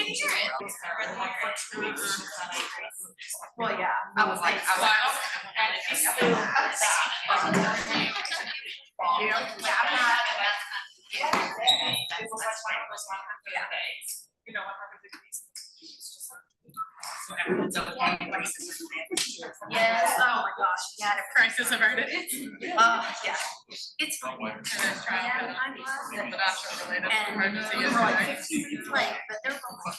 hear it. Well, yeah, I was like, Everyone's okay. yes, oh my gosh, yeah, Crisis averted. yeah, it's fine. Yeah, I'm glad. And we were like 15 minutes late, but they're both,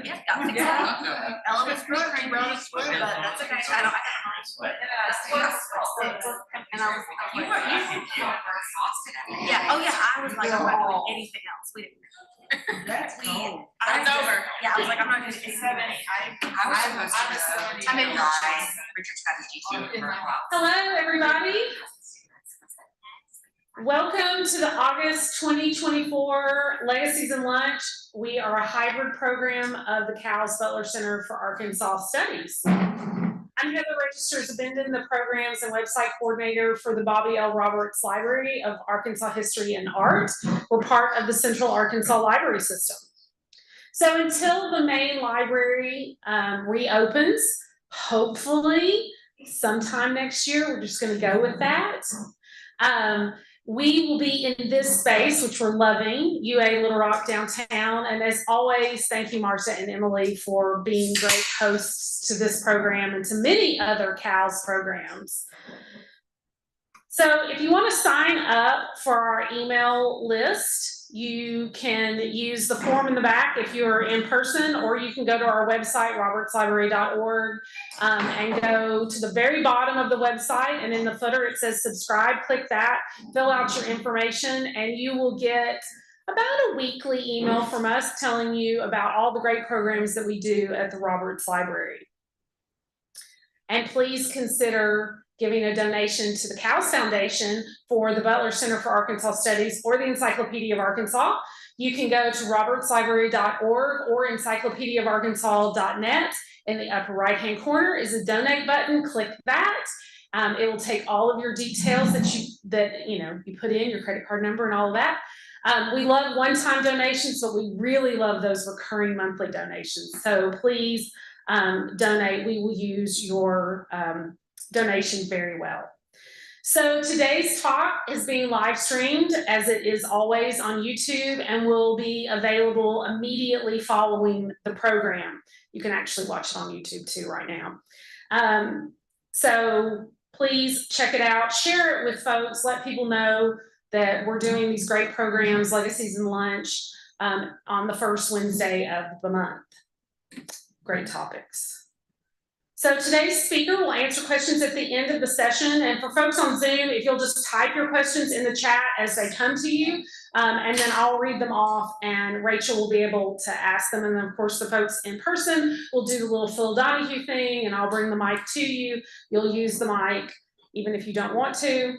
yeah, got fixed up. Elvis Brooke, but that's okay, I don't. And I was like, yeah, oh yeah, I was like, I'm not doing anything else, we didn't. That's cool. It's over. Yeah, I was like, I'm not gonna do anything. I was supposed to. I mean, Richard's got his GT. Hello, everybody. Welcome to the August 2024 Legacies and Lunch. We are a hybrid program of the Cowles Butler Center for Arkansas Studies. I'm Heather Registers Abendon, the Programs and Website Coordinator for the Bobby L. Roberts Library of Arkansas History and Art. We're part of the Central Arkansas Library System. So until the main library reopens, hopefully sometime next year, we're just going to go with that. We will be in this space, which we're loving, UA Little Rock downtown. And as always, thank you, Marcia and Emily, for being great hosts to this program and to many other Cowles programs. So if you want to sign up for our email list, you can use the form in the back if you're in person, or you can go to our website, robertslibrary.org, and go to the very bottom of the website, and in the footer it says subscribe. Click that, fill out your information, and you will get about a weekly email from us telling you about all the great programs that we do at the Roberts Library. And please consider giving a donation to the Cowles Foundation for the Butler Center for Arkansas Studies or the Encyclopedia of Arkansas. You can go to robertslibrary.org or encyclopediaofarkansas.net. In the upper right-hand corner is a donate button. Click that. It will take all of your details that you put in, your credit card number and all of that. We love one-time donations, but we really love those recurring monthly donations. So please donate. We will use your donation very well. So today's talk is being live streamed, as it is always, on YouTube, and will be available immediately following the program. You can actually watch it on YouTube too right now. So please check it out, share it with folks, let people know that we're doing these great programs, Legacies and Lunch, on the first Wednesday of the month. Great topics. So today's speaker will answer questions at the end of the session. And for folks on Zoom, if you'll just type your questions in the chat as they come to you, and then I'll read them off and Rachel will be able to ask them. And then of course the folks in person will do the little Phil Donahue thing, and I'll bring the mic to you. You'll use the mic even if you don't want to.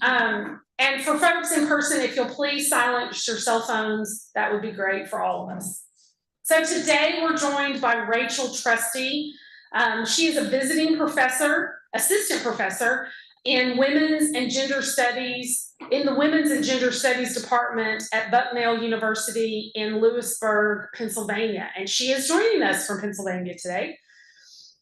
And for folks in person, if you'll please silence your cell phones, that would be great for all of us. So today we're joined by Rachel Trusty. She is a visiting professor, assistant professor in Women's and Gender Studies, in the Women's and Gender Studies Department at Bucknell University in Lewisburg, Pennsylvania. And she is joining us from Pennsylvania today.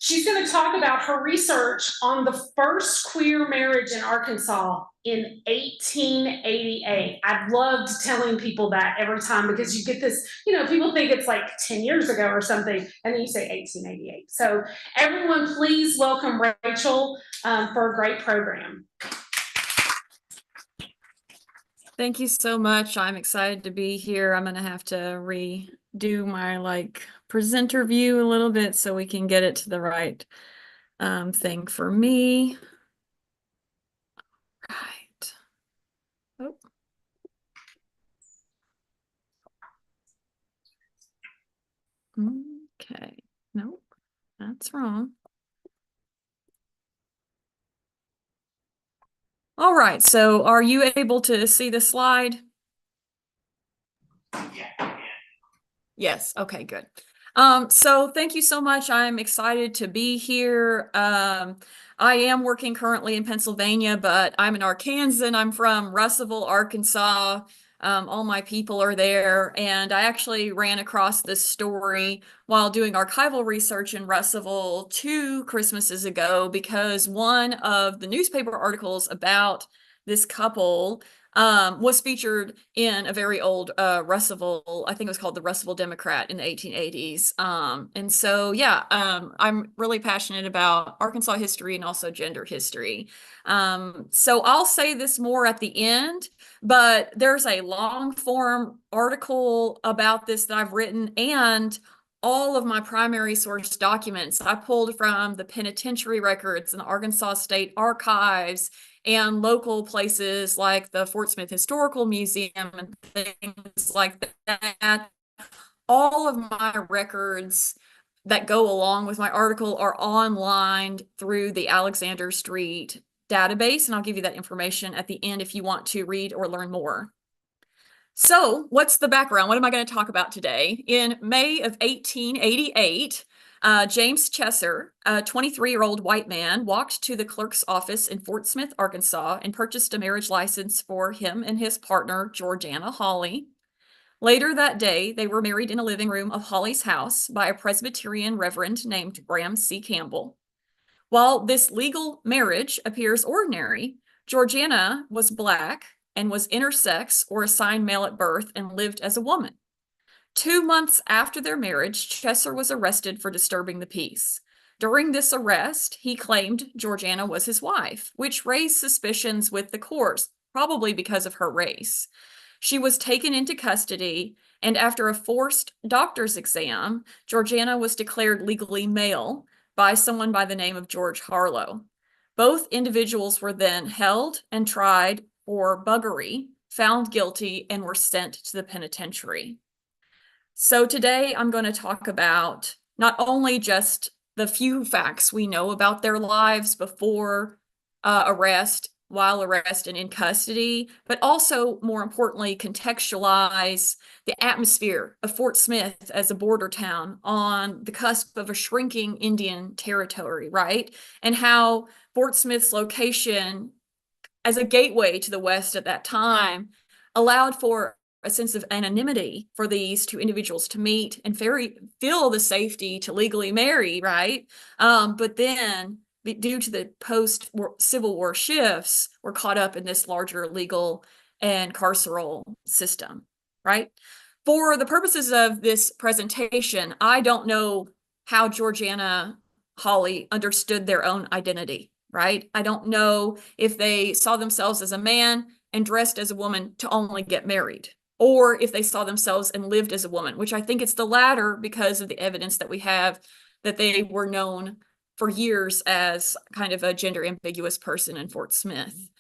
She's going to talk about her research on the first queer marriage in Arkansas in 1888. I've loved telling people that every time, because you get this, people think it's like 10 years ago or something, and then you say 1888. So everyone, please welcome Rachel for a great program. Thank you so much. I'm excited to be here. I'm going to have to redo my presenter view a little bit so we can get it to the right thing for me. Right. Oh. Okay. Nope, that's wrong. All right, so are you able to see the slide? Yeah. Yes, okay, good. So thank you so much. I'm excited to be here. I am working currently in Pennsylvania, but I'm an Arkansan. I'm from Russellville, Arkansas. All my people are there. And I actually ran across this story while doing archival research in Russellville 2 Christmases ago, because one of the newspaper articles about this couple was featured in a very old Russellville, I think it was called the Russellville Democrat in the 1880s. And so, yeah, I'm really passionate about Arkansas history and also gender history. So I'll say this more at the end, but there's a long form article about this that I've written, and all of my primary source documents I pulled from the penitentiary records and the Arkansas State Archives and local places like the Fort Smith Historical Museum and things like that. All of my records that go along with my article are online through the Alexander Street database, and I'll give you that information at the end if you want to read or learn more. So what's the background? What am I going to talk about today? In May of 1888, James Chesser, a 23-year-old white man, walked to the clerk's office in Fort Smith, Arkansas, and purchased a marriage license for him and his partner, Georgeanna Holly. Later that day, they were married in a living room of Holly's house by a Presbyterian reverend named Bram C. Campbell. While this legal marriage appears ordinary, Georgiana was Black and was intersex or assigned male at birth and lived as a woman. 2 months after their marriage, Chesser was arrested for disturbing the peace. During this arrest, he claimed Georgiana was his wife, which raised suspicions with the courts, probably because of her race. She was taken into custody, and after a forced doctor's exam, Georgiana was declared legally male by someone by the name of George Harlow. Both individuals were then held and tried for buggery, found guilty, and were sent to the penitentiary. So today I'm going to talk about not only just the few facts we know about their lives before arrest, while arrest, and in custody, but also, more importantly, contextualize the atmosphere of Fort Smith as a border town on the cusp of a shrinking Indian territory, right? And how Fort Smith's location as a gateway to the West at that time allowed for a sense of anonymity for these two individuals to meet and feel the safety to legally marry, right? But then, due to the post-Civil War shifts, we're caught up in this larger legal and carceral system, right? For the purposes of this presentation, I don't know how Georgianna Holly understood their own identity, right? I don't know if they saw themselves as a man and dressed as a woman to only get married, or if they saw themselves and lived as a woman, which I think it's the latter because of the evidence that we have that they were known for years as kind of a gender ambiguous person in Fort Smith.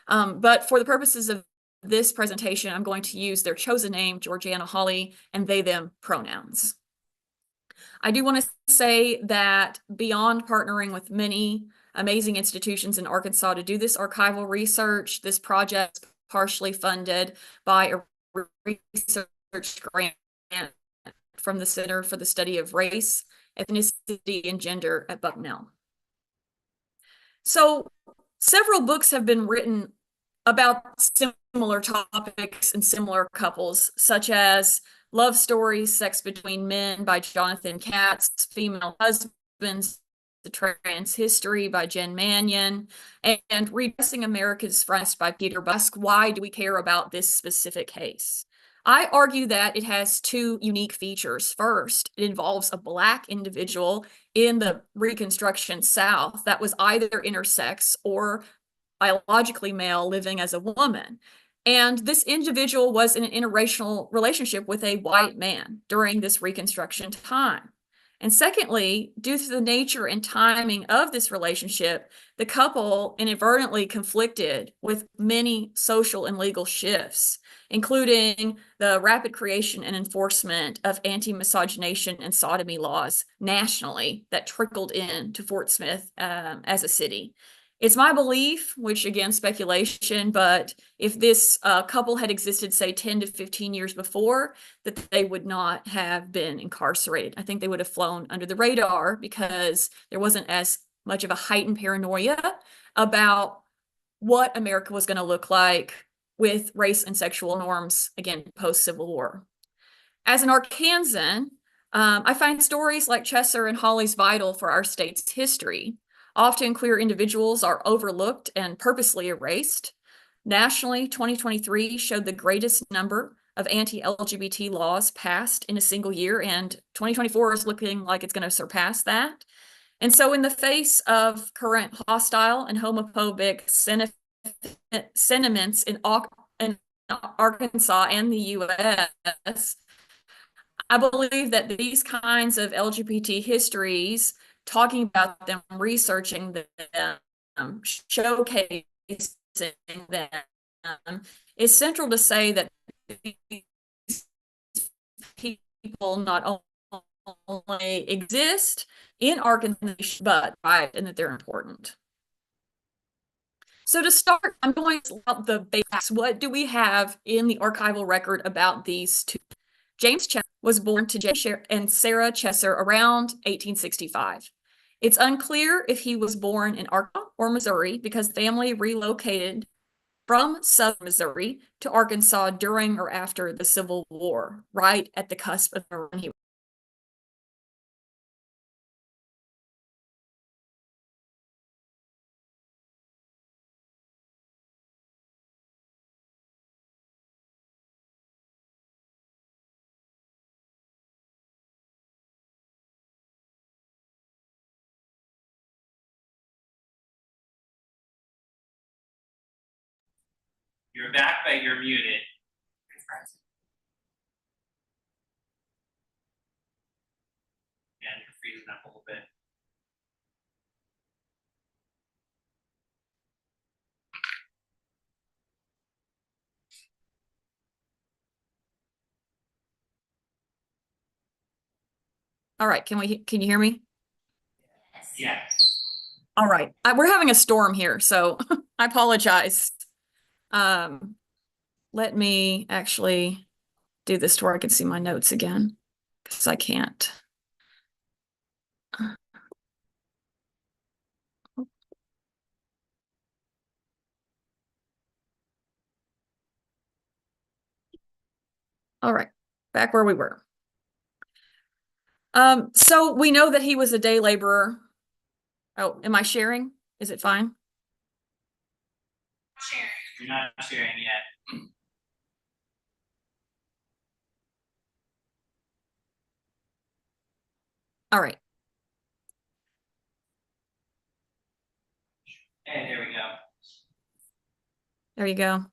But for the purposes of this presentation, I'm going to use their chosen name, Georgianna Holly, and they, them pronouns. I do want to say that beyond partnering with many amazing institutions in Arkansas to do this archival research, this project is partially funded by a research grant from the Center for the Study of Race, Ethnicity, and Gender at Bucknell. So several books have been written about similar topics and similar couples, such as Love Stories, Sex Between Men by Jonathan Katz, Female Husbands, The Trans History by Jen Mannion, and Redressing America's Fronts by Peter Busk. Why do we care about this specific case? I argue that it has two unique features. First, it involves a Black individual in the Reconstruction South that was either intersex or biologically male living as a woman. And this individual was in an interracial relationship with a white man during this Reconstruction time. And secondly, due to the nature and timing of this relationship, the couple inadvertently conflicted with many social and legal shifts, including the rapid creation and enforcement of anti-miscegenation and sodomy laws nationally that trickled into Fort Smith as a city. It's my belief, which again, speculation, but if this couple had existed, say, 10 to 15 years before, that they would not have been incarcerated. I think they would have flown under the radar because there wasn't as much of a heightened paranoia about what America was going to look like with race and sexual norms, again, post-Civil War. As an Arkansan, I find stories like Chesser and Holly's vital for our state's history. Often queer individuals are overlooked and purposely erased. Nationally, 2023 showed the greatest number of anti-LGBT laws passed in a single year, and 2024 is looking like it's going to surpass that. And so in the face of current hostile and homophobic sentiments in Arkansas and the US, I believe that these kinds of LGBT histories, talking about them, researching them, showcasing them, is central to say that these people not only exist in Arkansas, but right, and that they're important. So to start, I'm going to about the basics. What do we have in the archival record about these two? James Chesser was born to James and Sarah Chesser around 1865. It's unclear if he was born in Arkansas or Missouri because family relocated from southern Missouri to Arkansas during or after the Civil War, right at the cusp of when he You're back, but you're muted. And you're freezing up a little bit. All right, can you hear me? Yes. All right, we're having a storm here, so I apologize. Let me actually do this to where I can see my notes again, because I can't. All right, back where we were. So we know that he was a day laborer. Oh, am I sharing? Is it fine? You're not sharing yet. All right. Hey, there we go. There you go.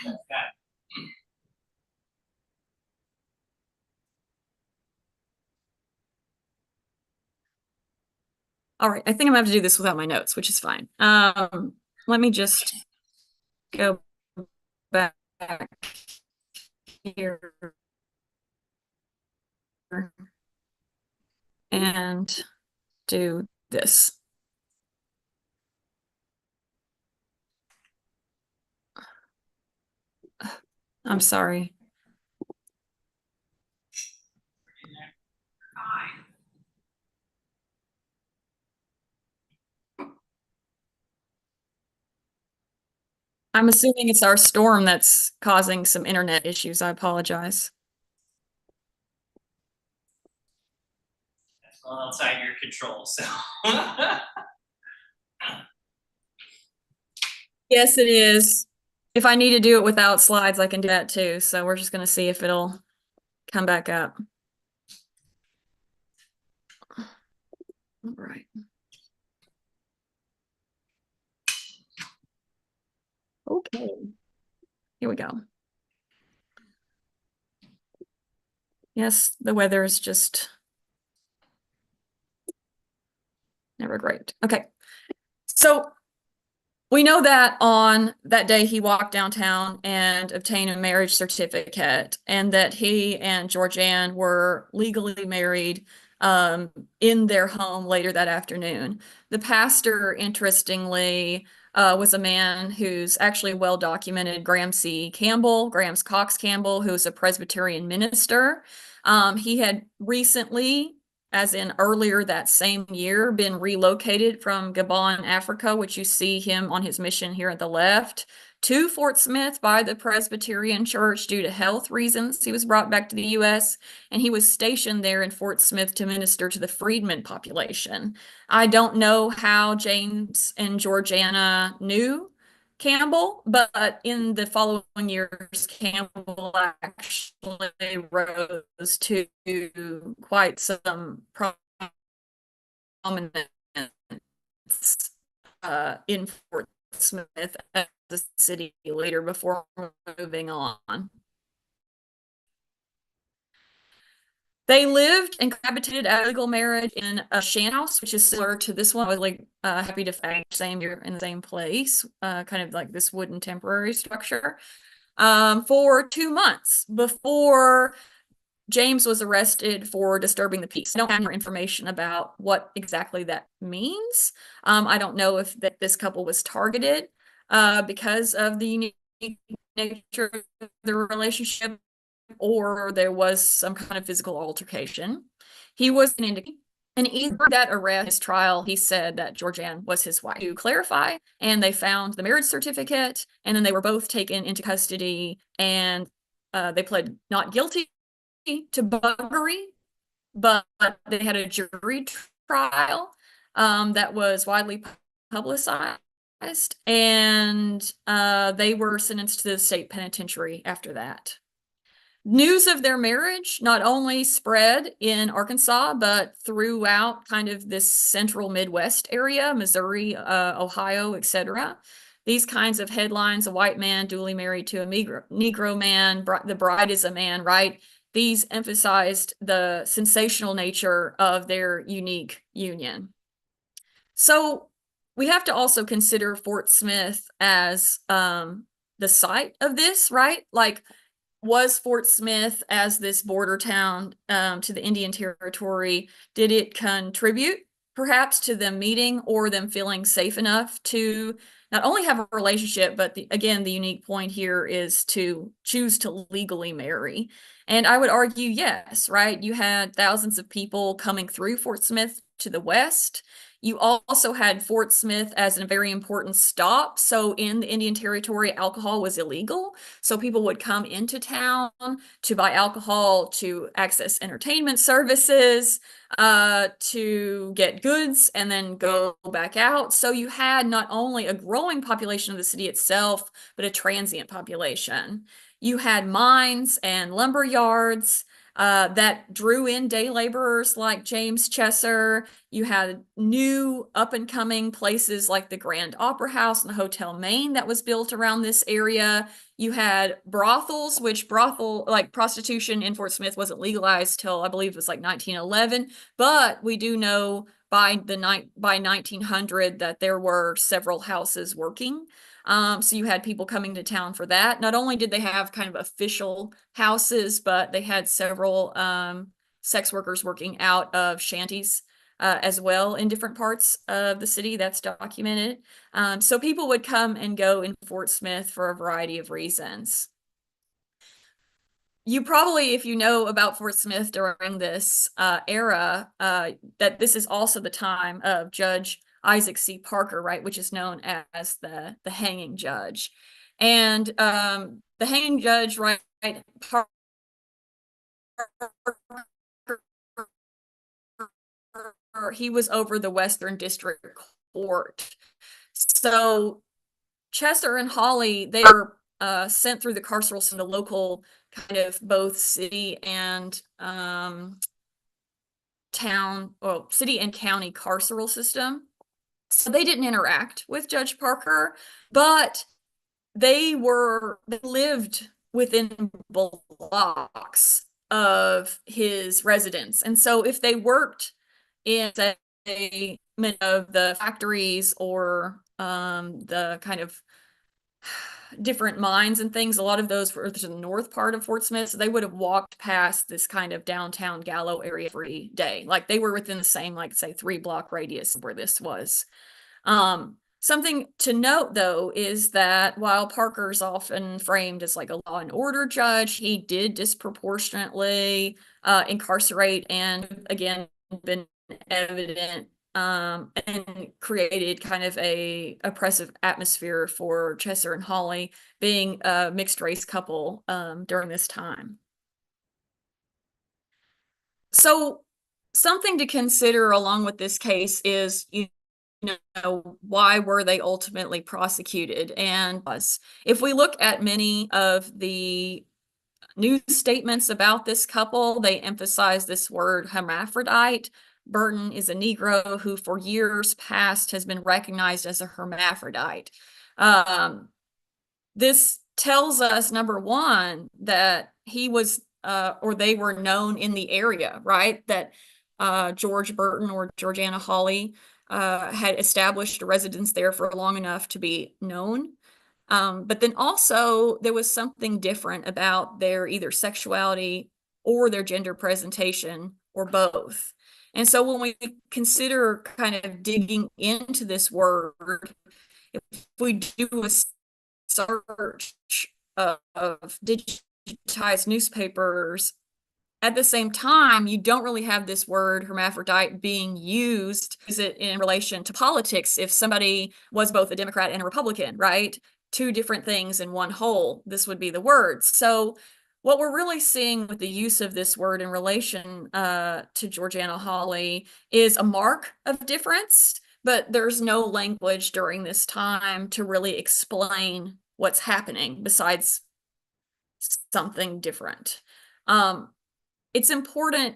Got it. All right, I think I'm gonna have to do this without my notes, which is fine. Let me just go back here and do this. I'm sorry. I'm assuming it's our storm that's causing some internet issues. I apologize. That's well outside your control, so. Yes, it is. If I need to do it without slides, I can do that too. So we're just going to see if it'll come back up. All right. Okay. Here we go. Yes, the weather is just never great. Okay. So we know that on that day he walked downtown and obtained a marriage certificate, and that he and Georgeanne were legally married in their home later that afternoon. The pastor, interestingly, was a man who's actually well documented, Grams Cox Campbell, who was a Presbyterian minister. He had recently, as in earlier that same year, been relocated from Gabon, Africa, which you see him on his mission here at the left, to Fort Smith by the Presbyterian Church due to health reasons. He was brought back to the U.S. and he was stationed there in Fort Smith to minister to the freedmen population. I don't know how James and Georgiana knew Campbell, but in the following years, Campbell actually rose to quite some prominence in Fort Smith as the city leader before moving on. They lived and cohabitated at a legal marriage in a shan house, which is similar to this one. I was like happy to find same year in the same place, kind of like this wooden temporary structure, for 2 months before James was arrested for disturbing the peace. I don't have more information about what exactly that means. I don't know if this couple was targeted because of the unique nature of the relationship, or there was some kind of physical altercation. He was an indicator. And either that arrest, his trial, he said that Georgianne was his wife. To clarify, and they found the marriage certificate, and then they were both taken into custody, and they pled not guilty to buggery, but they had a jury trial that was widely publicized, and they were sentenced to the state penitentiary after that. News of their marriage not only spread in Arkansas, but throughout kind of this central Midwest area, Missouri, Ohio, etc. These kinds of headlines, a white man duly married to a Negro man, the bride is a man, right? These emphasized the sensational nature of their unique union. So we have to also consider Fort Smith as the site of this, right? Like, was Fort Smith, as this border town to the Indian Territory, did it contribute perhaps to them meeting or them feeling safe enough to not only have a relationship, but again, the unique point here is to choose to legally marry? And I would argue, yes, right? You had thousands of people coming through Fort Smith to the west. You also had Fort Smith as a very important stop. So in the Indian Territory, alcohol was illegal. So people would come into town to buy alcohol, to access entertainment services, to get goods, and then go back out. So you had not only a growing population of the city itself, but a transient population. You had mines and lumber yards that drew in day laborers like James Chesser. You had new up-and-coming places like the Grand Opera House and the Hotel Maine that was built around this area. You had brothels, which prostitution in Fort Smith wasn't legalized till I believe it was like 1911, but we do know by 1900 that there were several houses working. So you had people coming to town for that. Not only did they have kind of official houses, but they had several sex workers working out of shanties as well in different parts of the city. That's documented. So people would come and go in Fort Smith for a variety of reasons. You probably, if you know about Fort Smith during this era, that this is also the time of Judge Isaac C. Parker, right, which is known as the hanging judge. And the hanging judge, right, Parker, he was over the Western District Court. So Chesser and Holly, they were sent through the carceral system, the local kind of both city and city and county carceral system. So they didn't interact with Judge Parker, but they lived within blocks of his residence. And so if they worked in, say, of the factories or the kind of different mines and things, a lot of those were to the north part of Fort Smith, so they would have walked past this kind of downtown Gallo area every day. Like, they were within the same, like, say, 3-block radius where this was. Something to note, though, is that while Parker's often framed as like a law and order judge, he did disproportionately incarcerate, and again, been evident and created kind of a oppressive atmosphere for Chesser and Holly being a mixed race couple during this time. So something to consider along with this case is, you know, why were they ultimately prosecuted? And if we look at many of the news statements about this couple, they emphasize this word hermaphrodite. Burton is a Negro who for years past has been recognized as a hermaphrodite. This tells us, number one, that he was or they were known in the area, right? That George Burton or Georgeanna Holly had established a residence there for long enough to be known. But then also there was something different about their either sexuality or their gender presentation or both. And so when we consider kind of digging into this word, if we do a search of digitized newspapers, at the same time, you don't really have this word hermaphrodite being used. Is it in relation to politics? If somebody was both a Democrat and a Republican, right? Two different things in one whole, this would be the word. So what we're really seeing with the use of this word in relation to Georgeanna Holly is a mark of difference, but there's no language during this time to really explain what's happening besides something different. It's important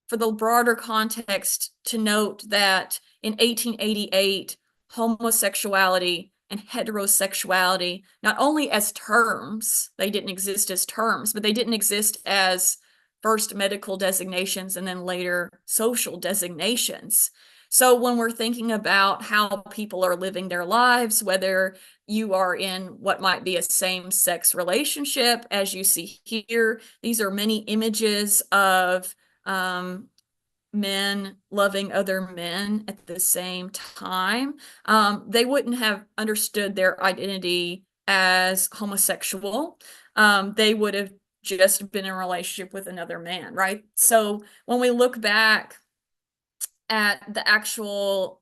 for the broader context to note that in 1888, homosexuality and heterosexuality, not only as terms, they didn't exist as terms, but they didn't exist as first medical designations and then later social designations. So when we're thinking about how people are living their lives, whether you are in what might be a same-sex relationship, as you see here, these are many images of men loving other men at the same time. They wouldn't have understood their identity as homosexual. They would have just been in a relationship with another man, right? So when we look back at the actual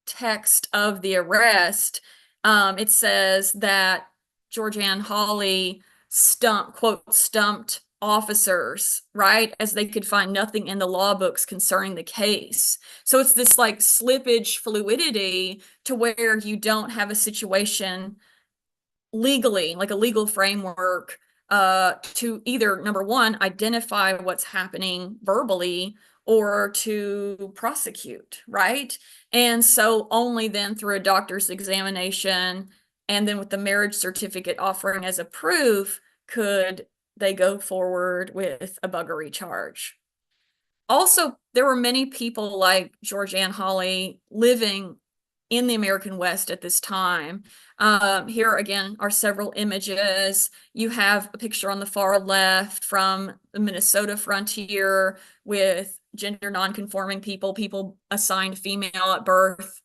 text of the arrest, it says that Georgeanna Holly stumped officers, right, as they could find nothing in the law books concerning the case. So it's this like slippage fluidity to where you don't have a situation legally, like a legal framework to either, number one, identify what's happening verbally or to prosecute, right? And so only then through a doctor's examination and then with the marriage certificate offering as a proof could they go forward with a buggery charge. Also, there were many people like Georgeanna Holly living in the American West at this time. Here again are several images. You have a picture on the far left from the Minnesota frontier with gender non-conforming people assigned female at birth,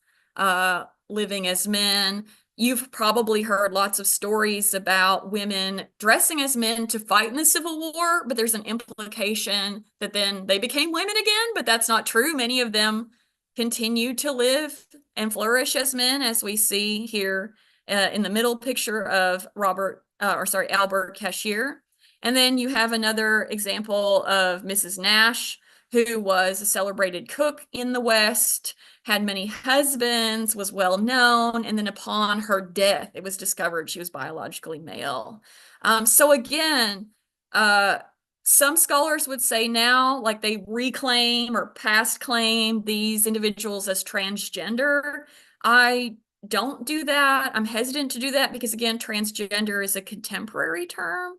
living as men. You've probably heard lots of stories about women dressing as men to fight in the Civil War, but there's an implication that then they became women again, but that's not true. Many of them continue to live and flourish as men, as we see here in the middle picture of Albert Cashier. And then you have another example of Mrs. Nash, who was a celebrated cook in the West, had many husbands, was well known, and then upon her death, it was discovered she was biologically male. So again, some scholars would say now, like they reclaim or past claim these individuals as transgender. I don't do that. I'm hesitant to do that because, again, transgender is a contemporary term.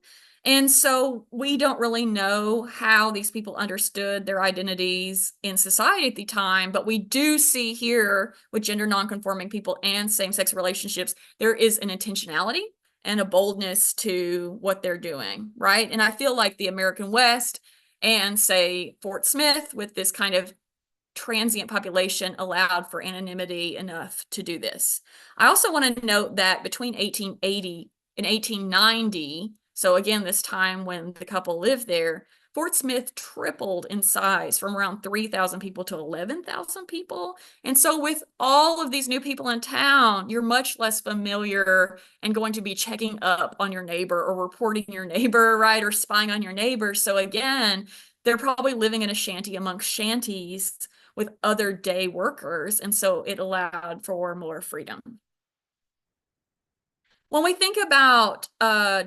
And so we don't really know how these people understood their identities in society at the time, but we do see here with gender nonconforming people and same-sex relationships, there is an intentionality and a boldness to what they're doing, right? And I feel like the American West and, say, Fort Smith with this kind of transient population allowed for anonymity enough to do this. I also want to note that between 1880 and 1890, so again, this time when the couple lived there, Fort Smith tripled in size from around 3,000 people to 11,000 people. And so with all of these new people in town, you're much less familiar and going to be checking up on your neighbor or reporting your neighbor, right? Or spying on your neighbor. So again, they're probably living in a shanty amongst shanties with other day workers. And so it allowed for more freedom. When we think about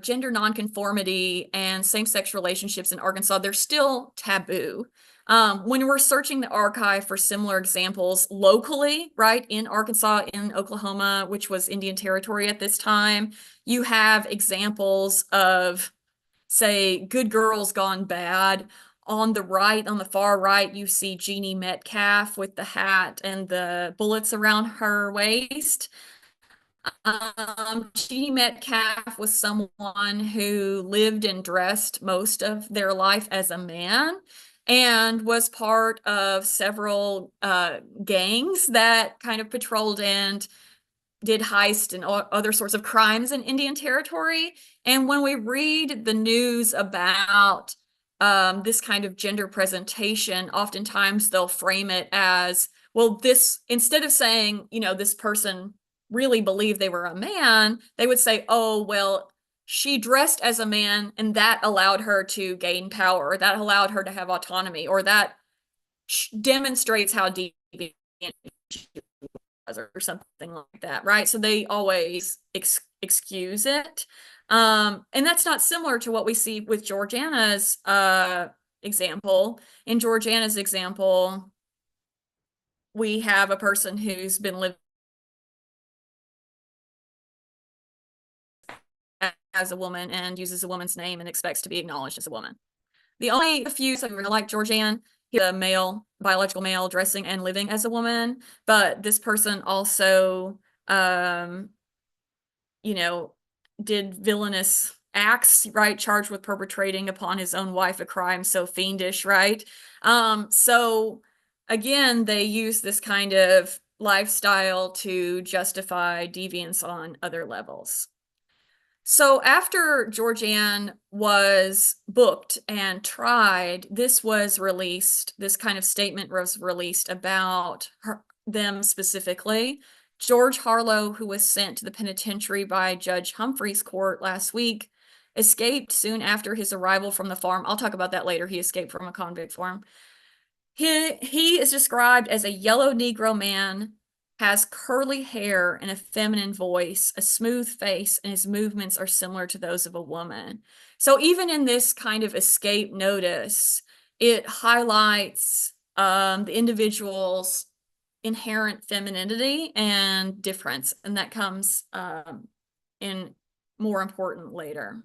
gender nonconformity and same-sex relationships in Arkansas, they're still taboo. When we're searching the archive for similar examples locally, right, in Arkansas, in Oklahoma, which was Indian Territory at this time, you have examples of, say, good girls gone bad. On the right, on the far right, you see Jeannie Metcalf with the hat and the bullets around her waist. Jeannie Metcalf was someone who lived and dressed most of their life as a man and was part of several gangs that kind of patrolled and did heist and other sorts of crimes in Indian Territory. And when we read the news about this kind of gender presentation, oftentimes they'll frame it as, well, this, instead of saying, you know, this person really believed they were a man, they would say, oh, well, she dressed as a man and that allowed her to gain power, or that allowed her to have autonomy, or that demonstrates how deviant she was, or something like that, right? So they always excuse it. And that's not similar to what we see with Georgiana's example. In Georgiana's example, we have a person who's been living as a woman and uses a woman's name and expects to be acknowledged as a woman. The only few, so like Georgianne, the male, biological male, dressing and living as a woman, but this person also, you know, did villainous acts, right? Charged with perpetrating upon his own wife a crime so fiendish, right? So again, they use this kind of lifestyle to justify deviance on other levels. So after Georgianne was booked and tried, this was released, this kind of statement was released about them specifically. George Harlow, who was sent to the penitentiary by Judge Humphrey's court last week, escaped soon after his arrival from the farm. I'll talk about that later. He escaped from a convict farm. He is described as a yellow Negro man, has curly hair and a feminine voice, a smooth face, and his movements are similar to those of a woman. So even in this kind of escape notice, it highlights the individual's inherent femininity and difference, and that comes in more important later.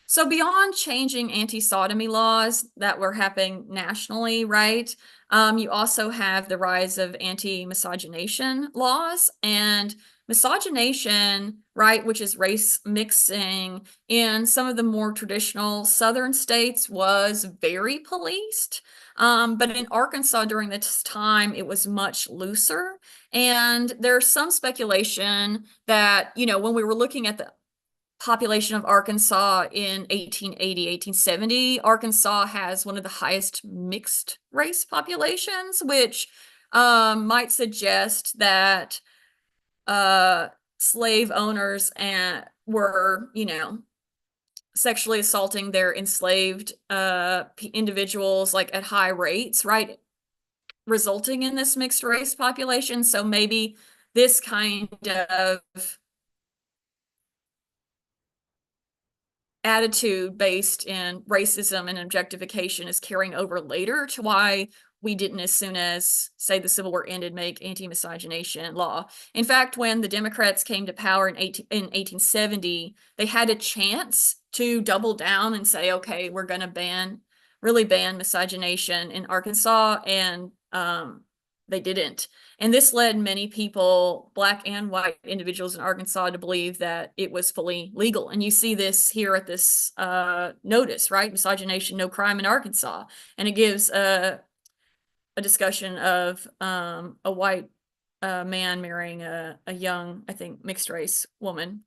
So beyond changing anti-sodomy laws that were happening nationally, right? You also have the rise of anti-miscegenation laws, and miscegenation, right, which is race mixing in some of the more traditional Southern states, was very policed. But in Arkansas during this time, it was much looser. And there's some speculation that, you know, when we were looking at the population of Arkansas in 1880, 1870, Arkansas has one of the highest mixed race populations, which might suggest that slave owners were, you know, sexually assaulting their enslaved individuals like at high rates, right? Resulting in this mixed race population. So maybe this kind of attitude based in racism and objectification is carrying over later to why we didn't, as soon as, say, the Civil War ended, make anti-miscegenation law. In fact, when the Democrats came to power in 1870, they had a chance to double down and say, okay, we're going to really ban miscegenation in Arkansas, and they didn't. And this led many people, Black and white individuals in Arkansas, to believe that it was fully legal. And you see this here at this notice, right? Miscegenation, no crime in Arkansas. And it gives a discussion of a white man marrying a young, I think, mixed race woman.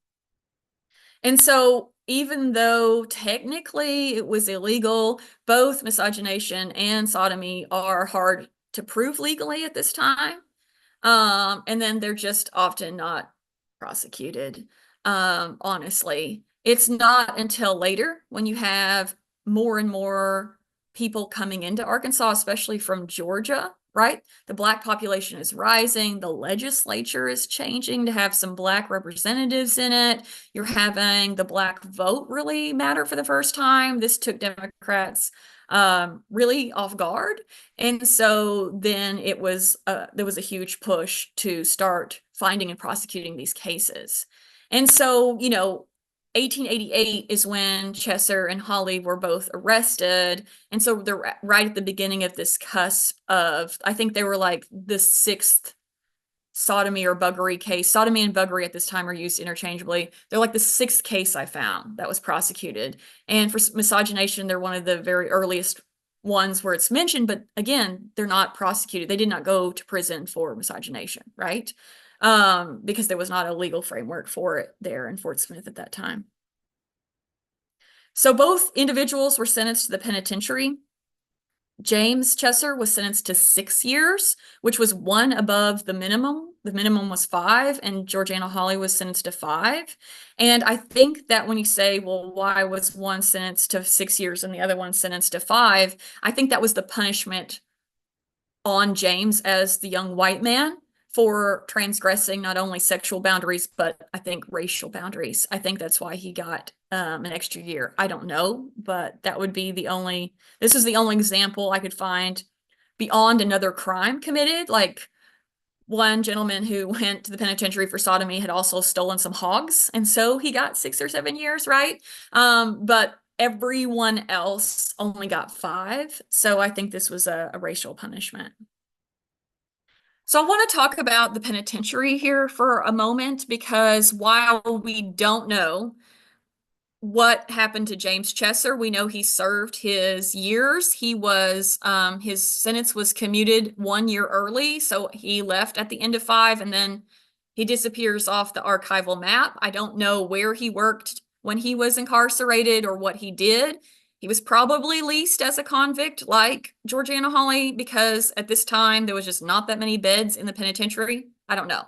And so even though technically it was illegal, both miscegenation and sodomy are hard to prove legally at this time. And then they're just often not prosecuted. Honestly, it's not until later when you have more and more people coming into Arkansas, especially from Georgia, right? The Black population is rising. The legislature is changing to have some Black representatives in it. You're having the Black vote really matter for the first time. This took Democrats really off guard. And so then there was a huge push to start finding and prosecuting these cases. And so, 1888 is when Chesser and Holly were both arrested. And so they're right at the beginning of this cusp of, I think they were like the sixth sodomy or buggery case. Sodomy and buggery at this time are used interchangeably. They're like the sixth case I found that was prosecuted. And for miscegenation, they're one of the very earliest ones where it's mentioned, but again, they're not prosecuted. They did not go to prison for miscegenation, right? Because there was not a legal framework for it there in Fort Smith at that time. So both individuals were sentenced to the penitentiary. James Chesser was sentenced to 6 years, which was one above the minimum. The minimum was 5, and Georgeanna Holly was sentenced to 5. And I think that when you say, well, why was one sentenced to 6 years and the other one sentenced to 5? I think that was the punishment on James as the young white man for transgressing not only sexual boundaries, but I think racial boundaries. I think that's why he got an extra year. I don't know, but that would be this is the only example I could find beyond another crime committed. Like one gentleman who went to the penitentiary for sodomy had also stolen some hogs, and so he got 6 or 7 years, right? But everyone else only got 5. So I think this was a racial punishment. So I want to talk about the penitentiary here for a moment, because while we don't know what happened to James Chesser, we know he served his years. His sentence was commuted 1 year early, so he left at the end of 5, and then he disappears off the archival map. I don't know where he worked when he was incarcerated or what he did. He was probably leased as a convict like Georgeanna Holly, because at this time there was just not that many beds in the penitentiary. I don't know.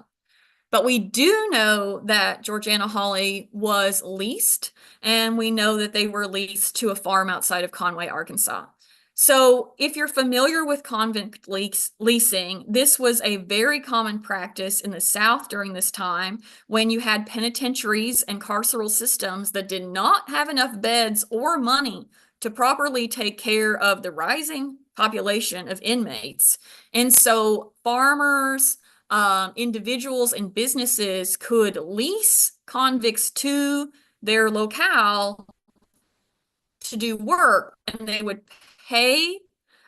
But we do know that Georgeanna Holly was leased, and we know that they were leased to a farm outside of Conway, Arkansas. So if you're familiar with convict leasing, this was a very common practice in the South during this time, when you had penitentiaries and carceral systems that did not have enough beds or money to properly take care of the rising population of inmates. And so farmers, individuals and businesses could lease convicts to their locale to do work, and they would pay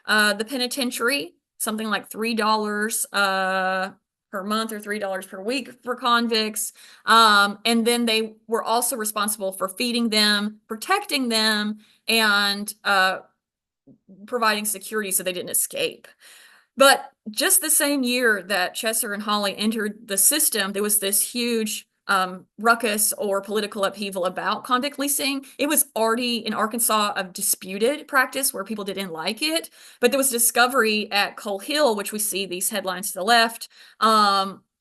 the penitentiary something like $3 per month or $3 per week for convicts. And then they were also responsible for feeding them, protecting them, and providing security so they didn't escape. But just the same year that Chesser and Holly entered the system, there was this huge ruckus or political upheaval about convict leasing. It was already in Arkansas a disputed practice where people didn't like it, but there was discovery at Coal Hill, which we see these headlines to the left,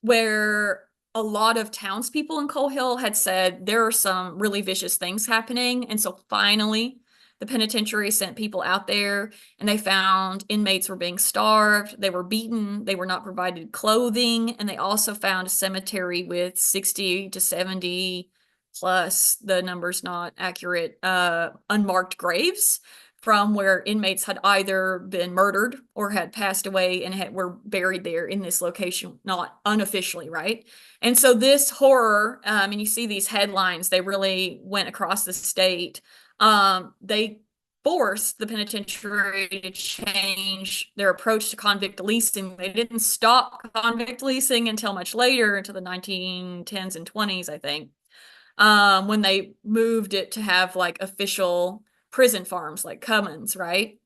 where a lot of townspeople in Coal Hill had said there are some really vicious things happening. And so finally, the penitentiary sent people out there, and they found inmates were being starved, they were beaten, they were not provided clothing, and they also found a cemetery with 60 to 70 plus, the number's not accurate, unmarked graves from where inmates had either been murdered or had passed away and were buried there in this location, not unofficially, right? And so this horror, and you see these headlines, they really went across the state. They forced the penitentiary to change their approach to convict leasing. They didn't stop convict leasing until much later, until the 1910s and 20s, I think, when they moved it to have like official prison farms like Cummins, right?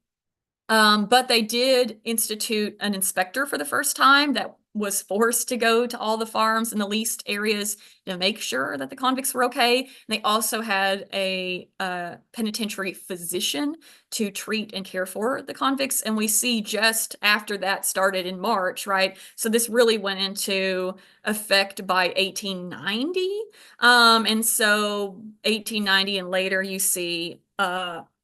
But they did institute an inspector for the first time that was forced to go to all the farms in the leased areas to make sure that the convicts were okay. And they also had a penitentiary physician to treat and care for the convicts. And we see just after that started in March, right? So this really went into effect by 1890. And so 1890 and later, you see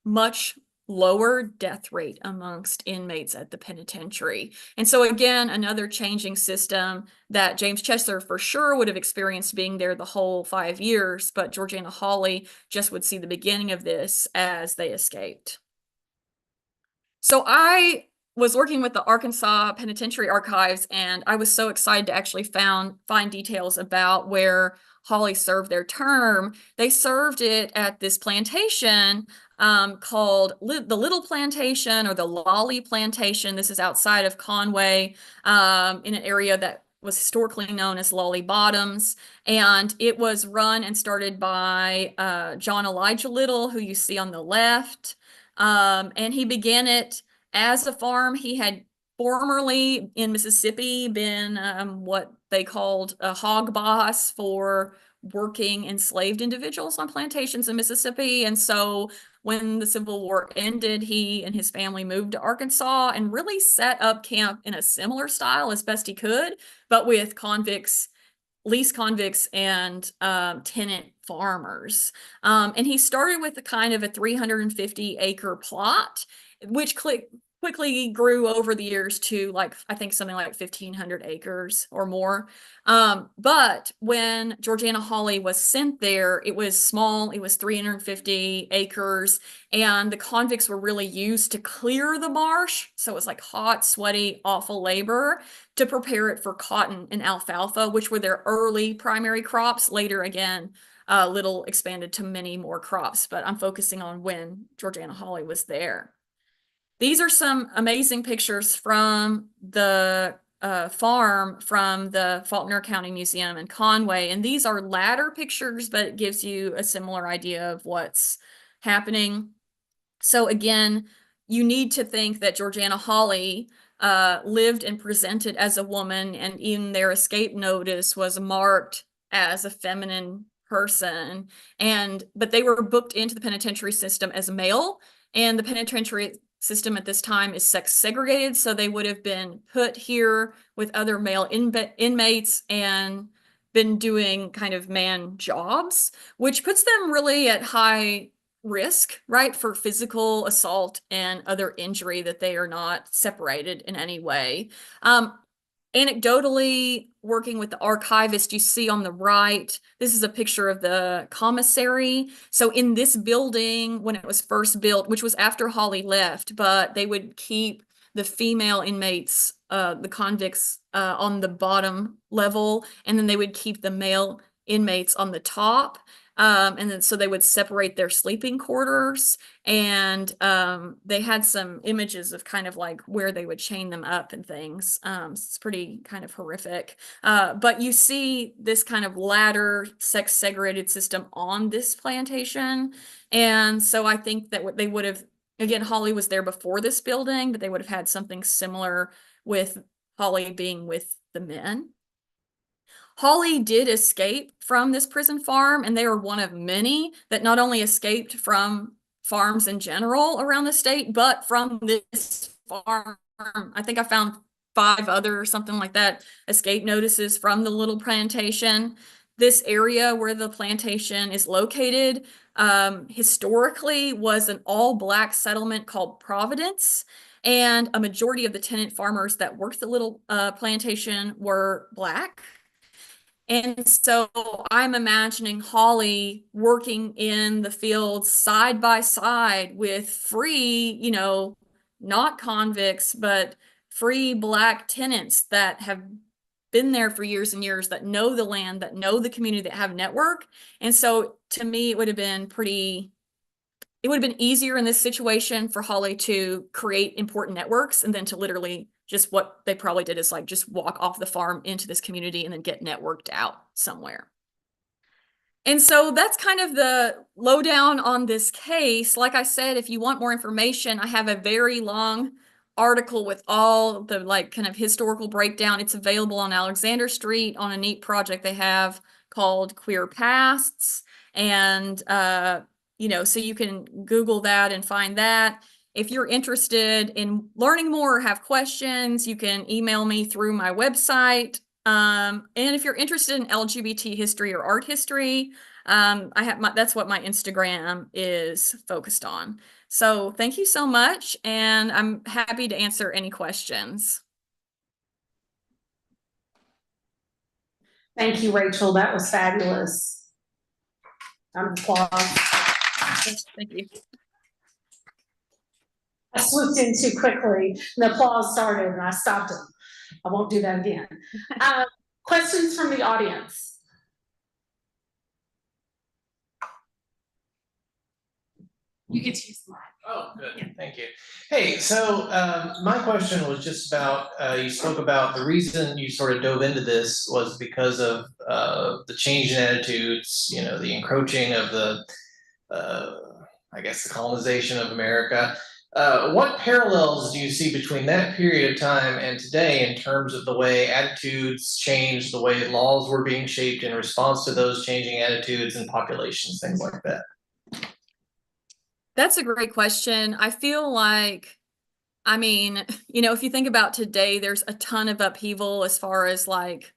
much lower death rate amongst inmates at the penitentiary. And so again, another changing system that James Chesser for sure would have experienced being there the whole 5 years, but Georgeanna Holly just would see the beginning of this as they escaped. So I was working with the Arkansas Penitentiary Archives, and I was so excited to actually find details about where Holly served their term. They served it at this plantation called the Little Plantation or the Lolly Plantation. This is outside of Conway, in an area that was historically known as Lolly Bottoms. And it was run and started by John Elijah Little, who you see on the left. And he began it as a farm. He had formerly in Mississippi been what they called a hog boss for working enslaved individuals on plantations in Mississippi. And so when the Civil War ended, he and his family moved to Arkansas and really set up camp in a similar style as best he could, but with convicts, lease convicts, and tenant farmers. And he started with a kind of a 350-acre plot, which quickly grew over the years to like, I think something like 1,500 acres or more. But when Georgeanna Holly was sent there, it was small, it was 350 acres, and the convicts were really used to clear the marsh. So it was like hot, sweaty, awful labor to prepare it for cotton and alfalfa, which were their early primary crops. Later, again, Little expanded to many more crops, but I'm focusing on when Georgeanna Holly was there. These are some amazing pictures from the farm from the Faulkner County Museum in Conway. And these are latter pictures, but it gives you a similar idea of what's happening. So again, you need to think that Georgeanna Holly lived and presented as a woman, and even their escape notice was marked as a feminine person. But they were booked into the penitentiary system as male, and the penitentiary system at this time is sex segregated, so they would have been put here with other male inmates and been doing kind of man jobs, which puts them really at high risk, right, for physical assault and other injury that they are not separated in any way. Anecdotally, working with the archivist, you see on the right, this is a picture of the commissary. So in this building, when it was first built, which was after Holly left, but they would keep the female inmates, the convicts, on the bottom level, and then they would keep the male inmates on the top. And then so they would separate their sleeping quarters, and they had some images of kind of like where they would chain them up and things. It's pretty kind of horrific. But you see this kind of ladder sex segregated system on this plantation. And so I think that what they would have, again, Holly was there before this building, but they would have had something similar with Holly being with the men. Holly did escape from this prison farm, and they were one of many that not only escaped from farms in general around the state, but from this farm. I think I found 5 other or something like that escape notices from the Little Plantation. This area where the plantation is located historically was an all-Black settlement called Providence, and a majority of the tenant farmers that worked the Little Plantation were Black. And so I'm imagining Holly working in the fields side by side with free, not convicts, but free Black tenants that have been there for years and years, that know the land, that know the community, that have network. And so to me, it would have been easier in this situation for Holly to create important networks, and then to literally just what they probably did is like just walk off the farm into this community and then get networked out somewhere. And so that's kind of the lowdown on this case. Like I said, if you want more information, I have a very long article with all the like kind of historical breakdown. It's available on Alexander Street on a neat project they have called Queer Pasts. And, you know, so you can Google that and find that. If you're interested in learning more or have questions, you can email me through my website. And if you're interested in LGBT history or art history, that's what my Instagram is focused on. So thank you so much, and I'm happy to answer any questions. Thank you, Rachel. That was fabulous. Applause. Thank you. I swooped in too quickly, and the applause started, and I stopped it. I won't do that again. Questions from the audience? You get to use the mic. Oh, good, thank you. Hey, so my question was just about, you spoke about the reason you sort of dove into this was because of the change in attitudes, you know, the encroaching of the, I guess, the colonization of America. What parallels do you see between that period of time and today in terms of the way attitudes changed, the way laws were being shaped in response to those changing attitudes and populations, things like that? That's a great question. I feel like, I mean, you know, if you think about today, there's a ton of upheaval as far as like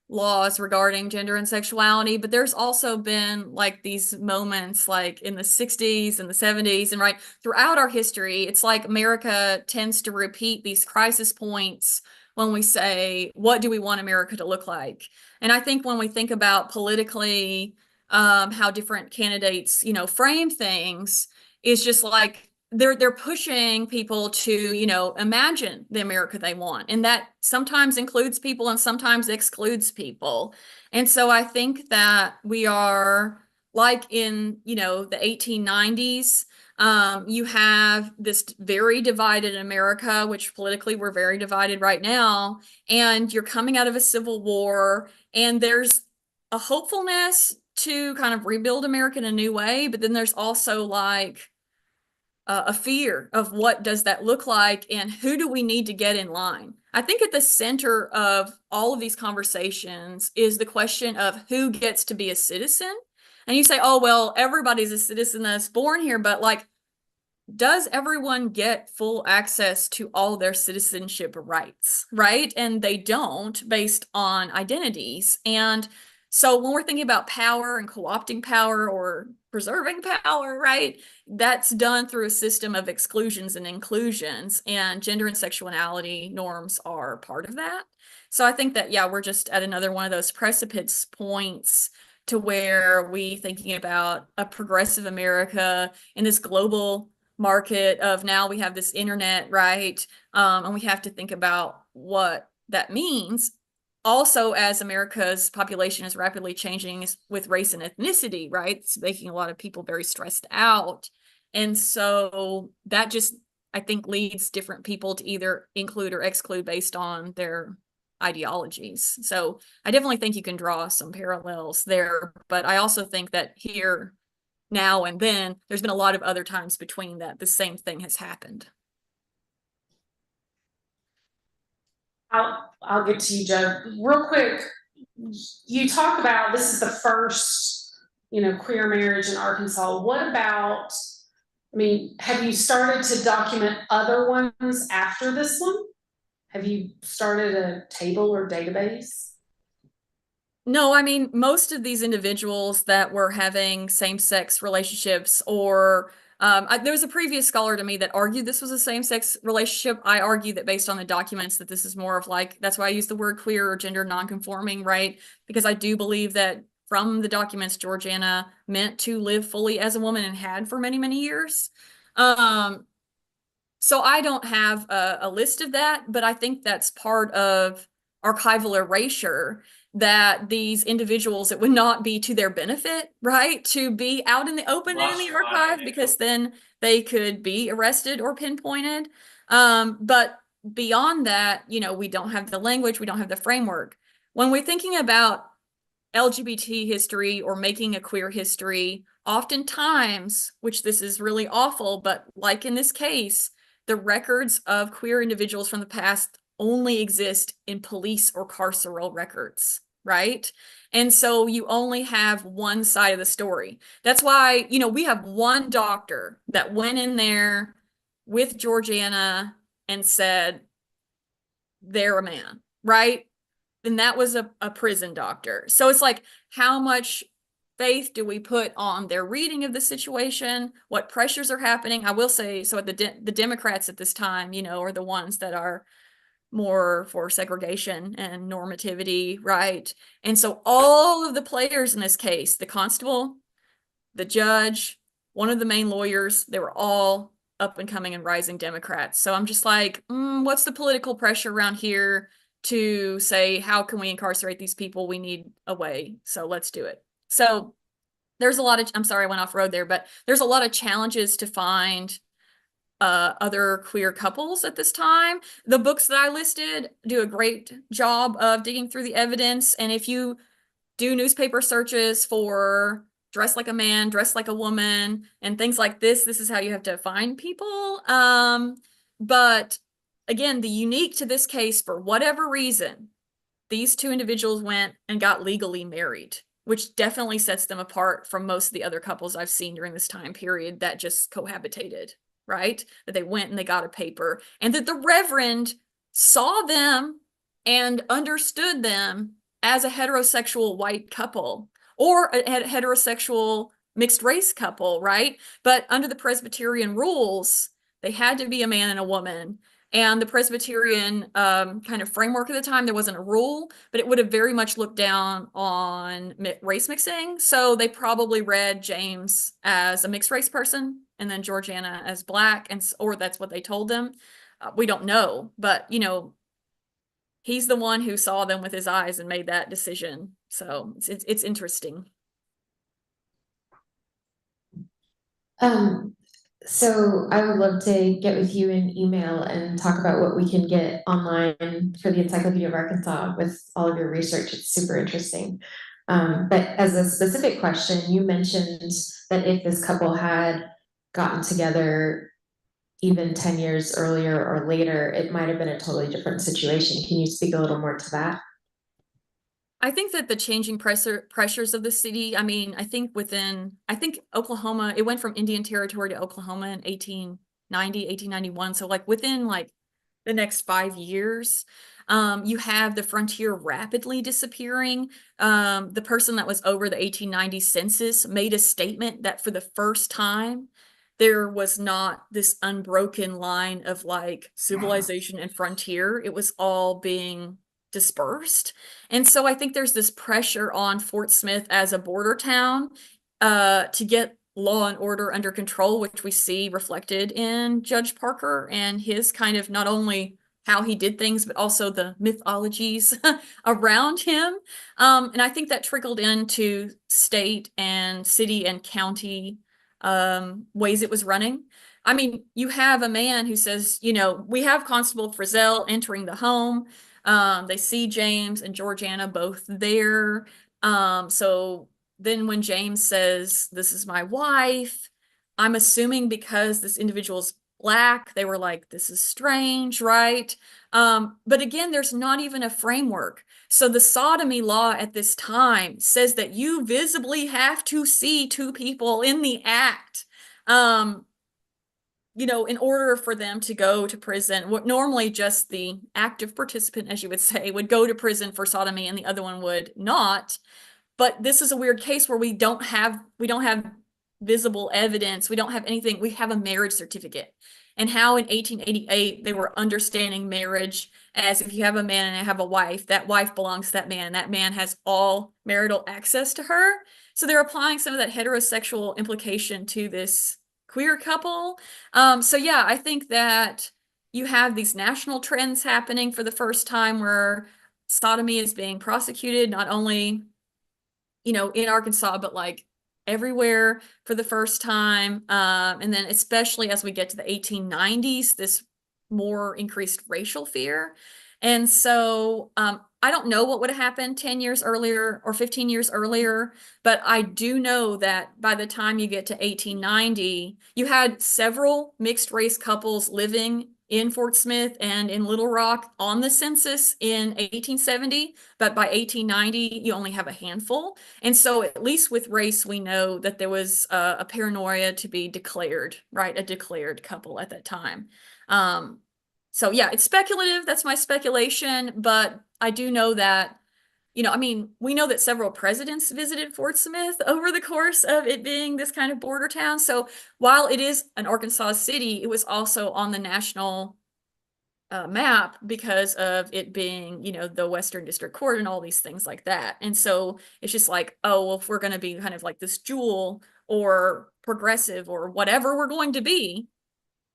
laws regarding gender and sexuality, but there's also been like these moments like in the 60s and the 70s and right throughout our history, it's like America tends to repeat these crisis points when we say, what do we want America to look like? And I think when we think about politically, how different candidates, you know, frame things, is just like they're pushing people to, you know, imagine the America they want. And that sometimes includes people and sometimes excludes people. And so I think that we are like in, you know, the 1890s, you have this very divided America, which politically we're very divided right now. And you're coming out of a civil war, and there's a hopefulness to kind of rebuild America in a new way, but then there's also like a fear of what does that look like and who do we need to get in line. I think at the center of all of these conversations is the question of who gets to be a citizen. And you say, oh, well, everybody's a citizen that's born here, but like, does everyone get full access to all their citizenship rights, right? And they don't based on identities. And so when we're thinking about power and co-opting power or preserving power, right, that's done through a system of exclusions and inclusions, and gender and sexuality norms are part of that. So I think that, yeah, we're just at another one of those precipice points to where we thinking about a progressive America in this global market of now we have this internet, right? And we have to think about what that means. Also, as America's population is rapidly changing with race and ethnicity, right? It's making a lot of people very stressed out. And so that just, I think, leads different people to either include or exclude based on their ideologies. So I definitely think you can draw some parallels there, but I also think that here, now and then, there's been a lot of other times between that the same thing has happened. I'll get to you, Joe. Real quick, you talk about this is the first, you know, queer marriage in Arkansas. What about, I mean, have you started to document other ones after this one? Have you started a table or database? No, I mean, most of these individuals that were having same-sex relationships or there was a previous scholar to me that argued this was a same-sex relationship. I argue that based on the documents that this is more of like, that's why I use the word queer or gender non-conforming, right? Because I do believe that from the documents, Georgeanna meant to live fully as a woman and had for many, many years. So I don't have a list of that, but I think that's part of archival erasure, that these individuals, it would not be to their benefit, right, to be out in the open and in the archive, because then they could be arrested or pinpointed. But beyond that, you know, we don't have the language, we don't have the framework. When we're thinking about LGBT history or making a queer history, oftentimes, which this is really awful, but like in this case, the records of queer individuals from the past only exist in police or carceral records, right? And so you only have one side of the story. That's why, you know, we have one doctor that went in there with Georgeanna and said, they're a man, right? And that was a prison doctor. So it's like, how much faith do we put on their reading of the situation? What pressures are happening? I will say, so the Democrats at this time, you know, are the ones that are more for segregation and normativity, right? And so all of the players in this case, the constable, the judge, one of the main lawyers, they were all up and coming and rising Democrats. So I'm just like, what's the political pressure around here to say, how can we incarcerate these people? We need a way. So let's do it. So there's a lot of, I'm sorry, I went off road there, but there's a lot of challenges to find other queer couples at this time. The books that I listed do a great job of digging through the evidence. And if you do newspaper searches for dress like a man, dress like a woman, and things like this is how you have to find people. But again, the unique to this case, for whatever reason, these two individuals went and got legally married, which definitely sets them apart from most of the other couples I've seen during this time period that just cohabitated, right? That they went and they got a paper, and that the Reverend saw them and understood them as a heterosexual white couple or a heterosexual mixed race couple, right? But under the Presbyterian rules, they had to be a man and a woman. And the Presbyterian kind of framework at the time, there wasn't a rule, but it would have very much looked down on race mixing. So they probably read James as a mixed race person and then Georgeanna as Black, and or that's what they told them. We don't know, but you know, he's the one who saw them with his eyes and made that decision. So it's interesting. So I would love to get with you in email and talk about what we can get online for the Encyclopedia of Arkansas with all of your research. It's super interesting. But as a specific question, you mentioned that if this couple had gotten together even 10 years earlier or later, it might have been a totally different situation. Can you speak a little more to that? I think that the changing pressures of the city, I mean, I think Oklahoma, it went from Indian Territory to Oklahoma in 1890, 1891. So like within like the next 5 years, you have the frontier rapidly disappearing. The person that was over the 1890 census made a statement that for the first time, there was not this unbroken line of like civilization and frontier. It was all being dispersed. And so I think there's this pressure on Fort Smith as a border town to get law and order under control, which we see reflected in Judge Parker and his kind of not only how he did things, but also the mythologies around him. And I think that trickled into state and city and county ways it was running. I mean, you have a man who says, you know, we have Constable Frizzell entering the home. They see James and Georgeanna both there. So then when James says, this is my wife, I'm assuming because this individual's Black, they were like, this is strange, right? But again, there's not even a framework. So the sodomy law at this time says that you visibly have to see two people in the act. You know, in order for them to go to prison, what normally just the active participant, as you would say, would go to prison for sodomy and the other one would not. But this is a weird case where we don't have visible evidence. We don't have anything. We have a marriage certificate. And how in 1888 they were understanding marriage as if you have a man and have a wife, that wife belongs to that man. That man has all marital access to her. So they're applying some of that heterosexual implication to this queer couple. So yeah, I think that you have these national trends happening for the first time where sodomy is being prosecuted, not only, you know, in Arkansas, but like everywhere for the first time. And then especially as we get to the 1890s, this more increased racial fear. And so I don't know what would have happened 10 years earlier or 15 years earlier, but I do know that by the time you get to 1890, you had several mixed race couples living in Fort Smith and in Little Rock on the census in 1870, but by 1890, you only have a handful. And so at least with race, we know that there was a paranoia to be declared, right? A declared couple at that time. So yeah, it's speculative. That's my speculation, but I do know that, you know, I mean, we know that several presidents visited Fort Smith over the course of it being this kind of border town. So while it is an Arkansas city, it was also on the national map because of it being, you know, the Western District Court and all these things like that. And so it's just like, oh, well, if we're going to be kind of like this jewel or progressive or whatever we're going to be.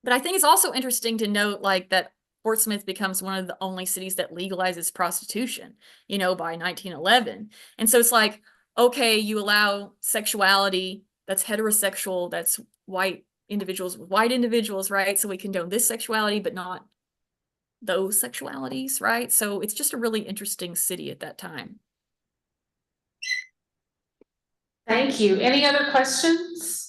But I think it's also interesting to note like that Fort Smith becomes one of the only cities that legalizes prostitution, you know, by 1911. And so it's like, okay, you allow sexuality that's heterosexual, that's white individuals with white individuals, right? So we condone this sexuality, but not those sexualities, right? So it's just a really interesting city at that time. Thank you. Any other questions?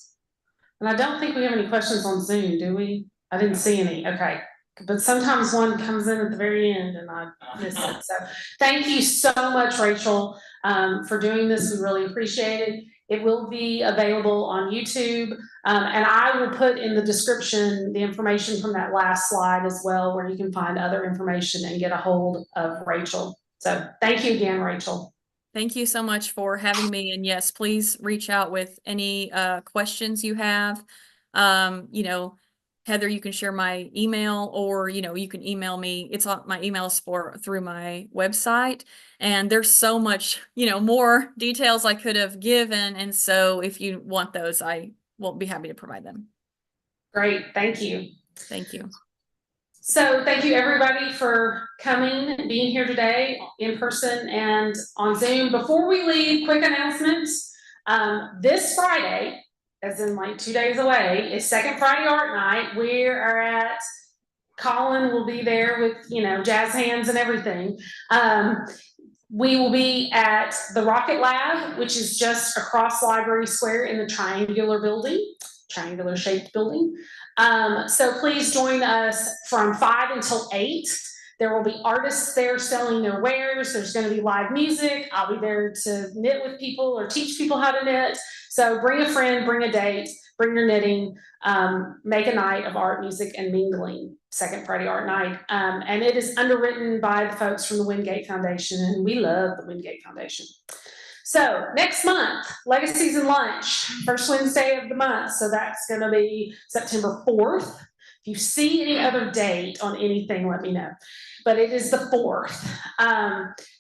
And I don't think we have any questions on Zoom, do we? I didn't see any. Okay. But sometimes one comes in at the very end and I miss it. So thank you so much, Rachel, for doing this. We really appreciate it. It will be available on YouTube. And I will put in the description the information from that last slide as well, where you can find other information and get a hold of Rachel. So thank you again, Rachel. Thank you so much for having me. And yes, please reach out with any questions you have. You know, Heather, you can share my email or, you know, you can email me. It's on my emails through my website. And there's so much, you know, more details I could have given. And so if you want those, I will be happy to provide them. Great. Thank you. Thank you. So thank you everybody for coming and being here today in person and on Zoom. Before we leave, quick announcements. This Friday, as in like 2 days away, is Second Friday Art Night. We are at, Colin will be there with, you know, jazz hands and everything. We will be at the Rocket Lab, which is just across Library Square in the triangular shaped building. So please join us from 5 until 8. There will be artists there selling their wares. There's going to be live music. I'll be there to knit with people or teach people how to knit. So bring a friend, bring a date, bring your knitting, make a night of art, music, and mingling, Second Friday Art Night. And it is underwritten by the folks from the Wingate Foundation, and we love the Wingate Foundation. So next month, Legacies and Lunch, first Wednesday of the month. So that's going to be September 4th. If you see any other date on anything, let me know. But it is the 4th.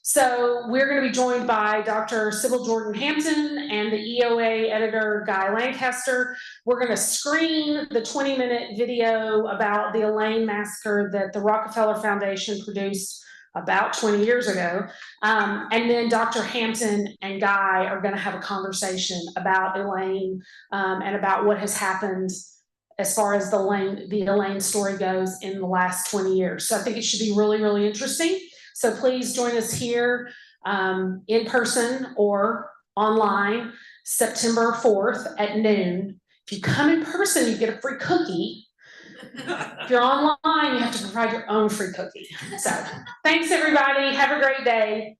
So we're going to be joined by Dr. Sybil Jordan-Hampton and the EOA editor, Guy Lancaster. We're going to screen the 20-minute video about the Elaine massacre that the Rockefeller Foundation produced about 20 years ago. And then Dr. Hampton and Guy are going to have a conversation about Elaine and about what has happened as far as the Elaine story goes in the last 20 years. So I think it should be really, really interesting. So please join us here in person or online September 4th at noon. If you come in person, you get a free cookie. If you're online, you have to provide your own free cookie. So thanks everybody. Have a great day.